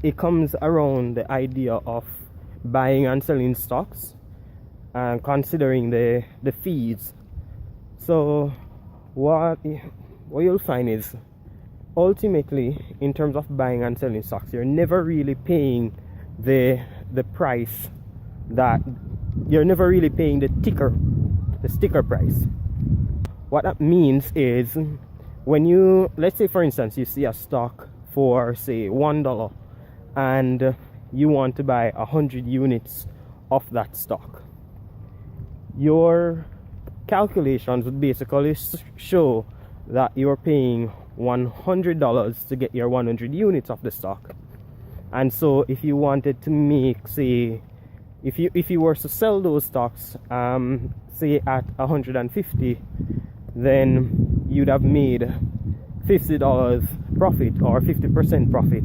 it comes around the idea of buying and selling stocks and considering the fees. So what you'll find is, ultimately, in terms of buying and selling stocks, you're never really paying the price that you're never really paying the sticker price. What that means is, when you, let's say for instance, you see a stock for say $1 and you want to buy 100 units of that stock, your calculations would basically show that you're paying $100 to get your 100 units of the stock. And so if you wanted to make, say, if you were to sell those stocks say at 150, then you'd have made $50 profit, or 50% profit.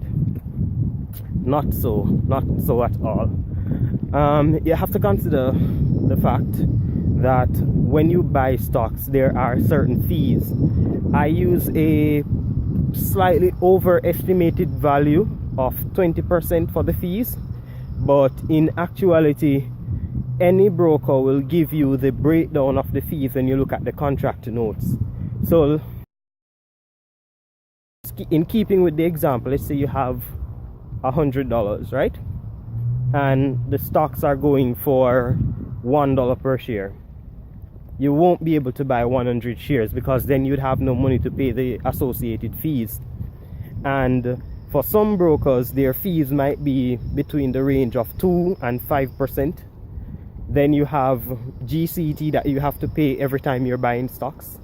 Not so at all. You have to consider the fact that when you buy stocks, there are certain fees. I use a slightly overestimated value of 20% for the fees, but in actuality, any broker will give you the breakdown of the fees when you look at the contract notes. So in keeping with the example, let's say you have $100, right? And the stocks are going for $1 per share. You won't be able to buy 100 shares, because then you'd have no money to pay the associated fees. And for some brokers, their fees might be between the range of 2 and 5%. Then you have GCT that you have to pay every time you're buying stocks.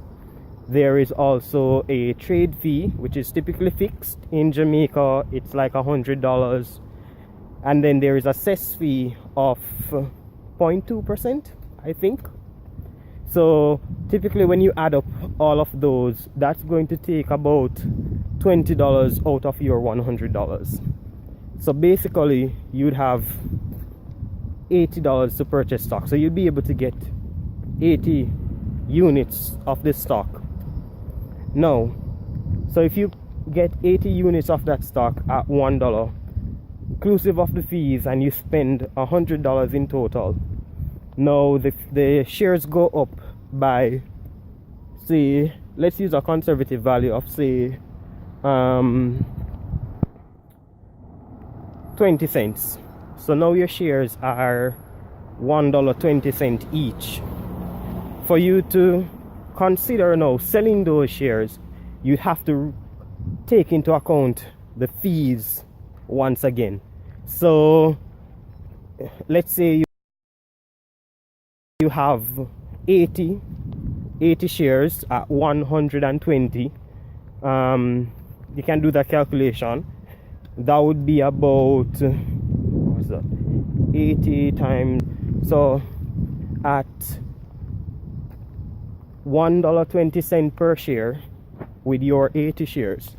There is also a trade fee, which is typically fixed. In Jamaica, it's like $100. And then there is a cess fee of 0.2%, I think. So typically when you add up all of those, that's going to take about $20 out of your $100. So basically you'd have $80 to purchase stock. So you'd be able to get 80 units of this stock. Now, so if you get 80 units of that stock at $1, inclusive of the fees, and you spend $100 in total, now the shares go up by, say, let's use a conservative value of say 20 cents. So now your shares are $1.20 each. For you to consider now selling those shares, you have to take into account the fees once again. So let's say you have 80 shares at 120. You can do that calculation. That would be about, what's that, 80 times, so at $1.20 per share with your 80 shares,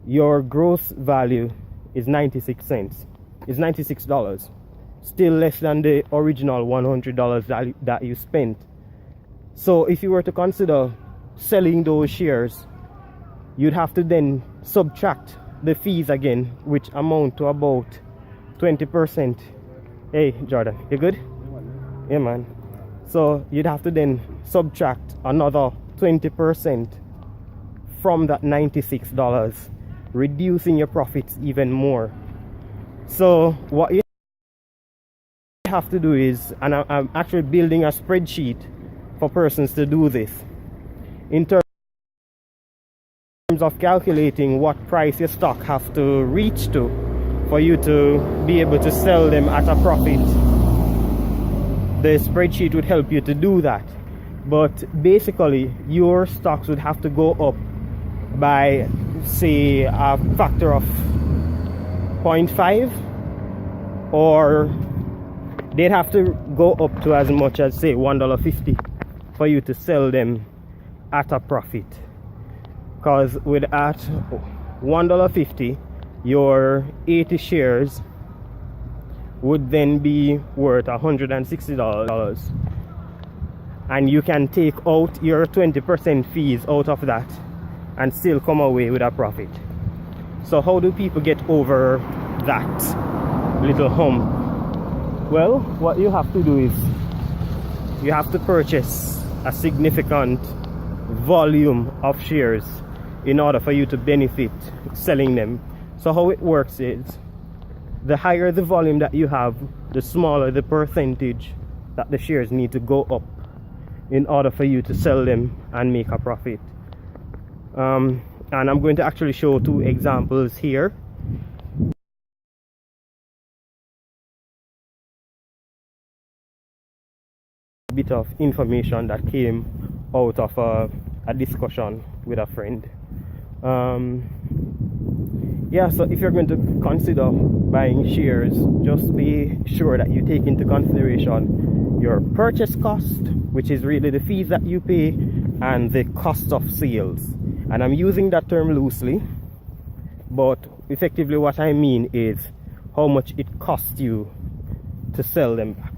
your gross value is 96 cents. It's $96. Still less than the original $100 that you spent. So if you were to consider selling those shares, you'd have to then subtract the fees again, which amount to about 20%. Hey Jordan, you good? Yeah man. So you'd have to then subtract another 20% from that $96, reducing your profits even more. So what you have to do is, and I'm actually building a spreadsheet for persons to do this, in terms of calculating what price your stock have to reach to for you to be able to sell them at a profit. The spreadsheet would help you to do that. But basically your stocks would have to go up by, say, a factor of 0.5, or they'd have to go up to as much as, say, $1.50 for you to sell them at a profit. Because with at $1.50, your 80 shares would then be worth $160, and you can take out your 20% fees out of that and still come away with a profit. So how do people get over that little hump? Well, what you have to do is you have to purchase a significant volume of shares in order for you to benefit selling them. So how it works is, the higher the volume that you have, the smaller the percentage that the shares need to go up in order for you to sell them and make a profit. And I'm going to actually show two examples here. A bit of information that came out of a discussion with a friend. Yeah, so if you're going to consider buying shares, just be sure that you take into consideration your purchase cost, which is really the fees that you pay, and the cost of sales. And I'm using that term loosely, but effectively what I mean is how much it costs you to sell them back.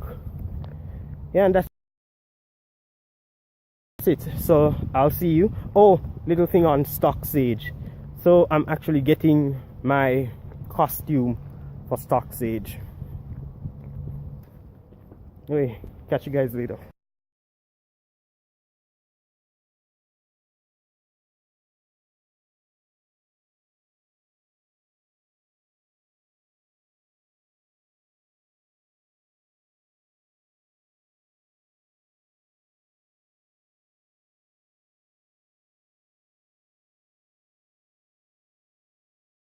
Yeah, and that's it. So I'll see you. Oh, little thing on StockSage. So I'm actually getting my costume for StockSage. Anyway, catch you guys later.